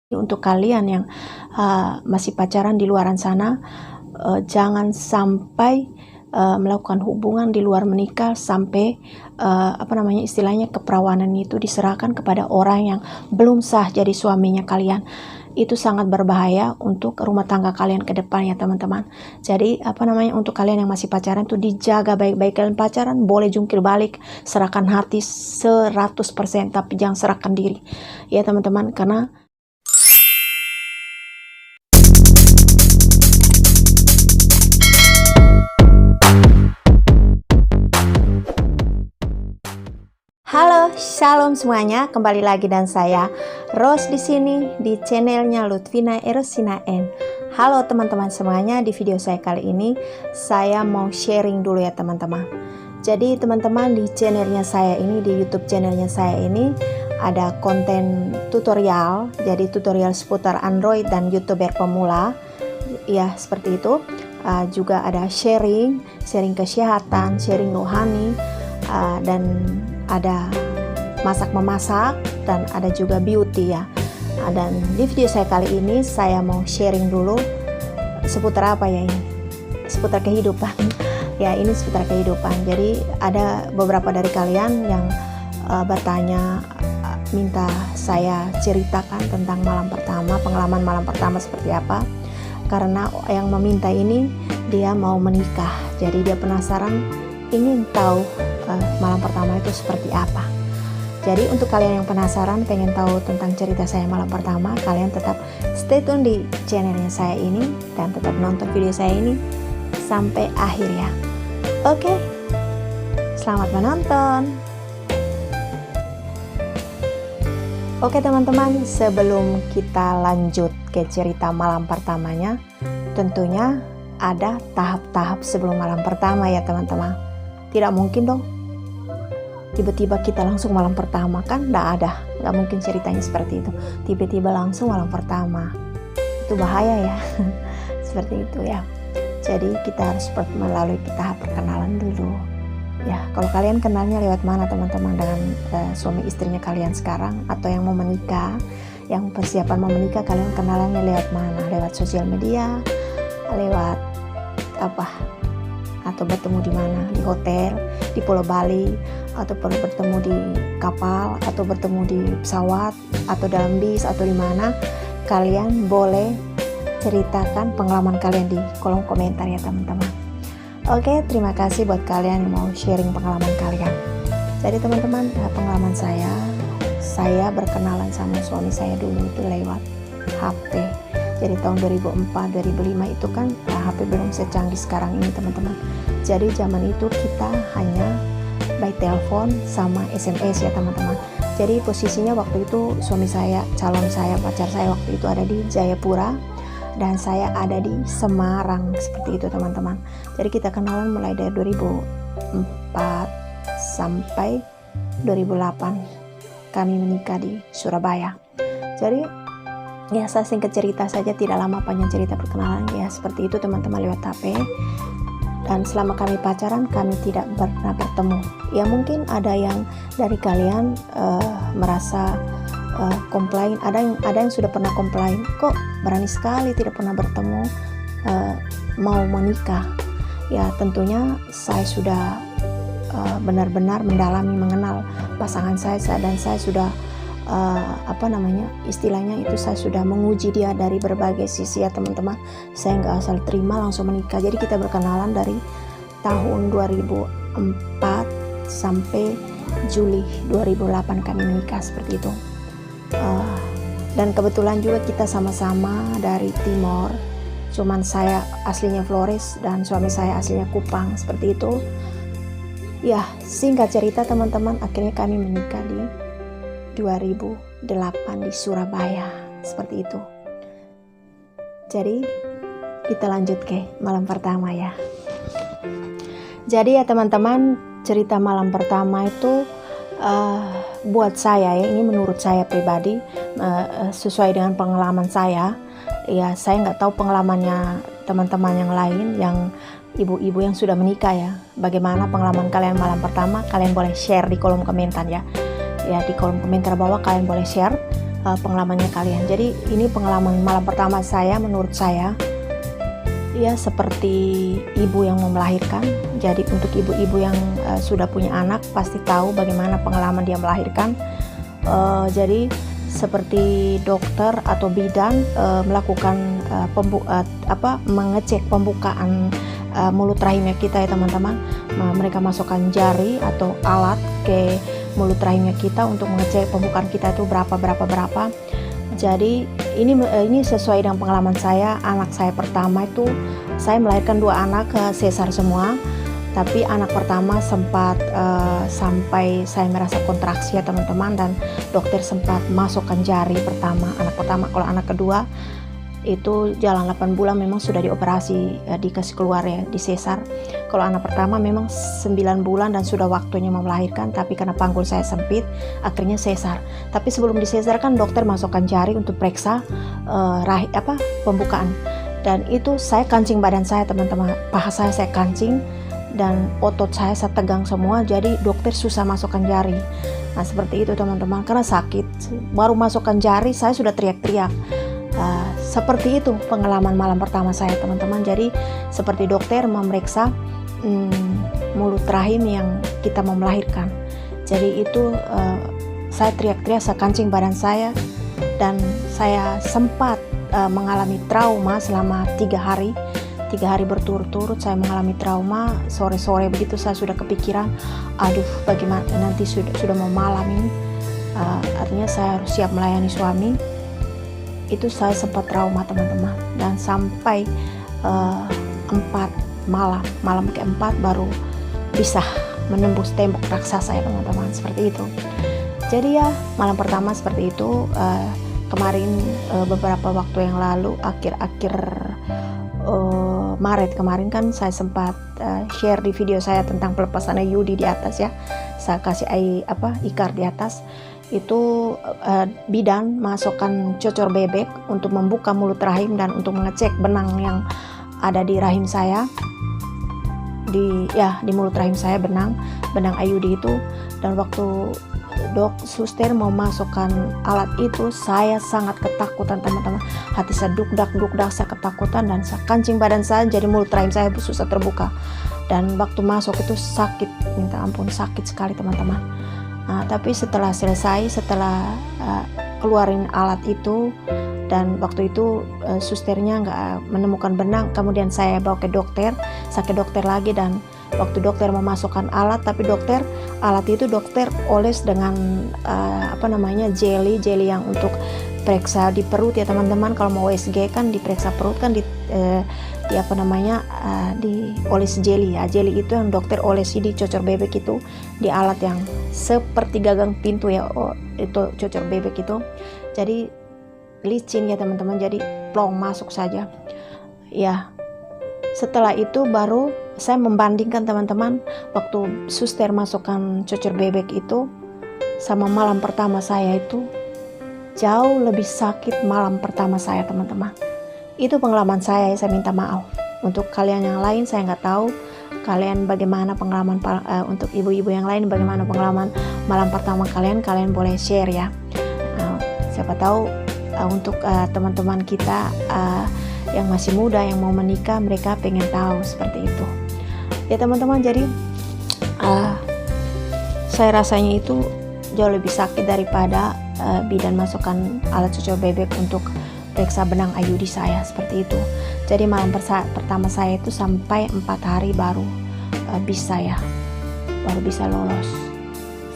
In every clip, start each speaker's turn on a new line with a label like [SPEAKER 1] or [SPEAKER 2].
[SPEAKER 1] Untuk kalian yang masih pacaran di luaran sana, jangan sampai melakukan hubungan di luar menikah sampai istilahnya keperawanan itu diserahkan kepada orang yang belum sah jadi suaminya kalian. Itu sangat berbahaya untuk rumah tangga kalian ke depan ya teman-teman. Jadi untuk kalian yang masih pacaran tuh dijaga baik-baik. Kalian pacaran boleh jungkir balik, serahkan hati 100%, tapi jangan serahkan diri ya teman-teman, karena halo, shalom semuanya. Kembali lagi dan saya Ros di sini di channelnya Lutfina Erosina N. Halo teman-teman semuanya, di video saya kali ini saya mau sharing dulu ya teman-teman. Jadi teman-teman, di channelnya saya ini, di YouTube channelnya saya ini ada konten tutorial. Jadi tutorial seputar Android dan YouTuber pemula. Ya, seperti itu. Juga ada sharing kesehatan, sharing rohani, dan ada masak-memasak, dan ada juga beauty ya. Dan di video saya kali ini saya mau sharing dulu seputar apa ya ini? Seputar kehidupan. Ya, ini seputar kehidupan. Jadi ada beberapa dari kalian yang bertanya, minta saya ceritakan tentang malam pertama, pengalaman malam pertama seperti apa. Karena yang meminta ini dia mau menikah. Jadi dia penasaran, ingin tahu malam pertama itu seperti apa. Jadi untuk kalian yang penasaran, pengen tahu tentang cerita saya malam pertama, kalian tetap stay tune di channelnya saya ini dan tetap nonton video saya ini sampai akhir ya. Oke, selamat menonton. Oke teman-teman, sebelum kita lanjut ke cerita malam pertamanya, tentunya ada tahap-tahap sebelum malam pertama ya teman-teman. Tidak mungkin dong tiba-tiba kita langsung malam pertama, kan nggak mungkin ceritanya seperti itu. Tiba-tiba langsung malam pertama, itu bahaya ya. Seperti itu ya. Jadi kita harus melalui tahap perkenalan dulu ya. Kalau kalian kenalnya lewat mana teman-teman dengan suami istrinya kalian sekarang, atau yang mau menikah, yang persiapan mau menikah, kalian kenalannya lewat mana? Lewat sosial media, lewat apa, atau bertemu di mana? Di hotel, di Pulau Bali, atau perlu bertemu di kapal, atau bertemu di pesawat, atau dalam bis, atau di mana? Kalian boleh ceritakan pengalaman kalian di kolom komentar ya teman-teman. Oke, terima kasih buat kalian yang mau sharing pengalaman kalian. Jadi teman-teman, pengalaman saya berkenalan sama suami saya dulu itu lewat HP. Jadi tahun 2004-2005 itu kan HP belum secanggih sekarang ini teman-teman. Jadi zaman itu kita hanya by telepon sama SMS ya teman-teman. Jadi posisinya waktu itu suami saya, calon saya, pacar saya waktu itu ada di Jayapura dan saya ada di Semarang, seperti itu teman-teman. Jadi kita kenalan mulai dari 2004 sampai 2008 kami menikah di Surabaya. Jadi ya, saya singkat cerita saja, tidak lama panjang cerita perkenalan ya, seperti itu teman-teman, lewat HP. Dan selama kami pacaran, kami tidak pernah bertemu. Ya mungkin ada yang dari kalian merasa komplain, ada yang sudah pernah komplain, kok berani sekali tidak pernah bertemu, mau menikah. Ya tentunya saya sudah benar-benar mendalami mengenal pasangan saya, dan saya sudah istilahnya itu saya sudah menguji dia dari berbagai sisi ya teman-teman. Saya nggak asal terima langsung menikah. Jadi kita berkenalan dari tahun 2004 sampai Juli 2008 kami menikah, seperti itu. Dan kebetulan juga kita sama-sama dari Timor, cuman saya aslinya Flores dan suami saya aslinya Kupang, seperti itu ya. Singkat cerita teman-teman, akhirnya kami menikah di 2008 di Surabaya, seperti itu. Jadi kita lanjut ke malam pertama ya. Jadi ya teman-teman, cerita malam pertama itu buat saya ya, ini menurut saya pribadi, sesuai dengan pengalaman saya ya. Saya nggak tahu pengalamannya teman-teman yang lain, yang ibu-ibu yang sudah menikah ya. Bagaimana pengalaman kalian malam pertama? Kalian boleh share di kolom komentar ya. Ya, di kolom komentar bawah kalian boleh share pengalamannya kalian. Jadi ini pengalaman malam pertama saya, menurut saya ya seperti ibu yang mau melahirkan. Jadi untuk ibu-ibu yang sudah punya anak pasti tahu bagaimana pengalaman dia melahirkan. Jadi seperti dokter atau bidan melakukan mengecek pembukaan mulut rahimnya kita ya teman-teman. Mereka masukkan jari atau alat ke mulut rahimnya kita untuk mengecek pembukaan kita itu berapa. Jadi ini sesuai dengan pengalaman saya. Anak saya pertama itu saya melahirkan 2 anak sesar semua, tapi anak pertama sempat sampai saya merasa kontraksi ya teman-teman, dan dokter sempat masukkan jari pertama, anak pertama. Kalau anak kedua itu jalan 8 bulan memang sudah dioperasi, dikasih keluar ya, di sesar. Kalau anak pertama memang 9 bulan dan sudah waktunya mau melahirkan, tapi karena panggul saya sempit akhirnya sesar. Tapi sebelum disesar kan dokter masukkan jari untuk periksa pembukaan, dan itu saya kancing badan saya teman-teman, paha saya kancing dan otot saya tegang semua, jadi dokter susah masukkan jari. Nah seperti itu teman-teman, karena sakit. Baru masukkan jari saya sudah teriak-teriak. Seperti itu pengalaman malam pertama saya teman-teman. Jadi seperti dokter memeriksa mulut rahim yang kita mau melahirkan. Jadi itu saya teriak-teriak, saya kancing badan saya, dan saya sempat mengalami trauma selama 3 hari. 3 hari berturut-turut saya mengalami trauma. Sore-sore begitu saya sudah kepikiran, aduh bagaimana nanti sudah mau malam ini, artinya saya harus siap melayani suami. Itu saya sempat trauma teman-teman, dan sampai 4 malam keempat baru bisa menembus tembok raksasa ya teman-teman, seperti itu. Jadi ya malam pertama seperti itu. Kemarin beberapa waktu yang lalu, akhir-akhir Maret kemarin kan saya sempat share di video saya tentang pelepasan IUD di atas ya. Saya kasih ikar di atas. Itu bidan masukkan cocor bebek untuk membuka mulut rahim dan untuk mengecek benang yang ada di rahim saya, di mulut rahim saya, benang IUD itu. Dan waktu suster mau masukkan alat itu, saya sangat ketakutan teman-teman. Hati saya duk-dak saya ketakutan, dan saya kancing badan saya, jadi mulut rahim saya susah terbuka. Dan waktu masuk itu sakit, minta ampun, sakit sekali teman-teman. Nah, tapi setelah selesai, setelah keluarin alat itu, dan waktu itu susternya nggak menemukan benang, kemudian saya bawa ke dokter, lagi, dan waktu dokter memasukkan alat, tapi alat itu dokter oles dengan jelly yang untuk periksa di perut ya teman-teman. Kalau mau USG kan diperiksa perut kan dioles jelly ya. Jelly itu yang dokter olesi di cocor bebek itu, di alat yang seperti gagang pintu ya, itu cocor bebek itu. Jadi licin ya teman-teman, jadi plong masuk saja ya. Setelah itu baru saya membandingkan teman-teman, waktu suster masukkan cocor bebek itu sama malam pertama saya itu jauh lebih sakit malam pertama saya teman-teman. Itu pengalaman saya minta maaf. Untuk kalian yang lain saya nggak tahu kalian bagaimana pengalaman, untuk ibu-ibu yang lain bagaimana pengalaman malam pertama kalian boleh share ya. Siapa tahu untuk teman-teman kita yang masih muda yang mau menikah, mereka pengen tahu seperti itu ya teman-teman. Jadi saya rasanya itu jauh lebih sakit daripada bidan masukkan alat cocor bebek untuk periksa benang IUD saya, seperti itu. Jadi malam pertama saya itu sampai 4 hari baru bisa lolos.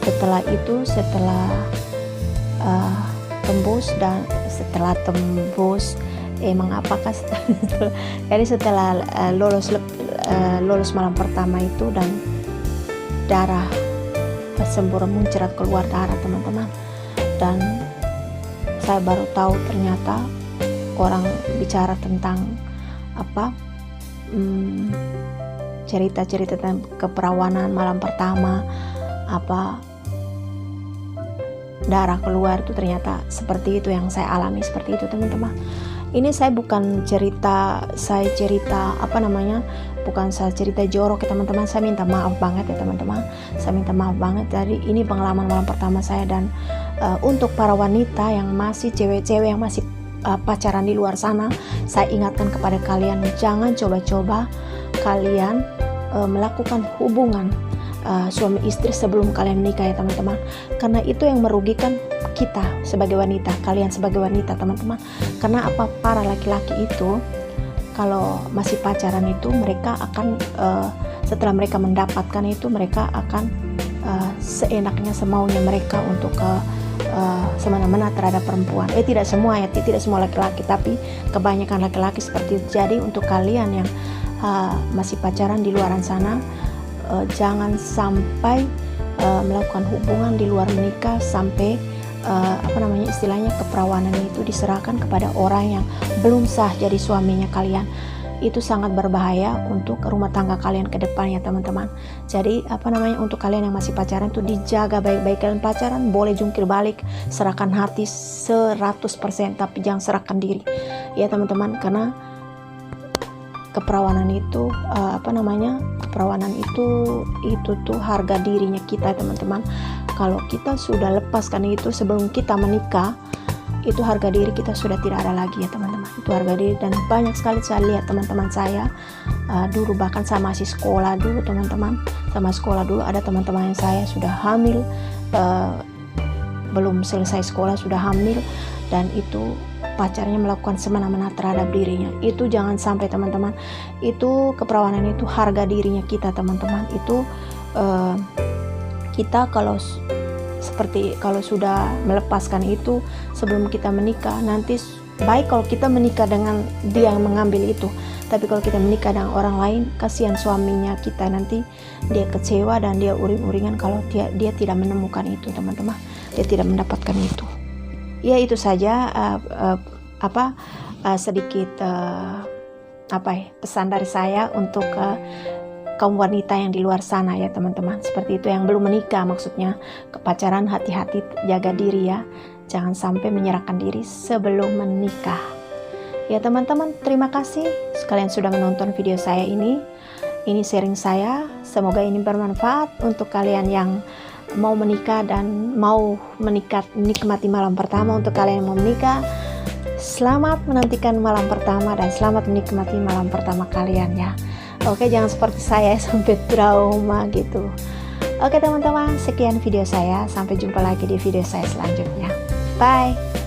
[SPEAKER 1] Setelah itu, tembus, dan setelah tembus jadi setelah lolos malam pertama itu, dan darah sembur muncrat keluar darah teman-teman, dan saya baru tahu ternyata orang bicara tentang cerita-cerita tentang keperawanan malam pertama, darah keluar itu ternyata seperti itu yang saya alami, seperti itu teman-teman. Ini saya bukan cerita bukan saya cerita jorok ya teman-teman. Saya minta maaf banget ya teman-teman, saya minta maaf banget. Jadi ini pengalaman malam pertama saya. Dan untuk para wanita yang masih, cewek-cewek yang masih pacaran di luar sana, saya ingatkan kepada kalian, jangan coba-coba kalian melakukan hubungan suami istri sebelum kalian menikah ya teman-teman, karena itu yang merugikan kita sebagai wanita, kalian sebagai wanita teman-teman. Karena apa, para laki-laki itu kalau masih pacaran itu mereka akan setelah mereka mendapatkan itu, mereka akan seenaknya, semaunya mereka untuk semena-mena terhadap perempuan. Tidak semua ya, tidak semua laki-laki, tapi kebanyakan laki-laki seperti itu. Jadi untuk kalian yang masih pacaran di luaran sana, jangan sampai melakukan hubungan di luar menikah sampai istilahnya keperawanan itu diserahkan kepada orang yang belum sah jadi suaminya kalian. Itu sangat berbahaya untuk rumah tangga kalian ke depan ya teman-teman. Jadi untuk kalian yang masih pacaran itu dijaga baik-baik. Kalian pacaran boleh jungkir balik, serahkan hati 100%, tapi jangan serahkan diri ya teman-teman. Karena keperawanan itu keperawanan itu tuh harga dirinya kita teman-teman. Kalau kita sudah lepaskan itu sebelum kita menikah, itu harga diri kita sudah tidak ada lagi ya teman-teman. Itu harga diri. Dan banyak sekali saya lihat teman-teman saya dulu, bahkan saya masih sekolah dulu teman-teman, ada teman-teman yang saya sudah hamil, belum selesai sekolah sudah hamil, dan itu pacarnya melakukan semena-mena terhadap dirinya. Itu jangan sampai teman-teman. Itu keperawanan itu harga dirinya kita teman-teman. Itu kita kalau sudah melepaskan itu sebelum kita menikah, nanti baik kalau kita menikah dengan dia yang mengambil itu, tapi kalau kita menikah dengan orang lain, kasihan suaminya kita, nanti dia kecewa dan dia uring-uringan kalau dia tidak menemukan itu teman-teman, dia tidak mendapatkan itu. Ya itu saja sedikit pesan dari saya untuk kaum wanita yang di luar sana ya teman-teman. Seperti itu, yang belum menikah maksudnya, kepacaran hati-hati, jaga diri ya, jangan sampai menyerahkan diri sebelum menikah ya teman-teman. Terima kasih sekalian sudah menonton video saya ini sharing saya. Semoga ini bermanfaat untuk kalian yang mau menikah dan mau nikmati malam pertama. Untuk kalian yang mau menikah, selamat menantikan malam pertama dan selamat menikmati malam pertama kalian ya. Oke, jangan seperti saya sampai trauma gitu. Oke teman-teman, sekian video saya. Sampai jumpa lagi di video saya selanjutnya. Bye.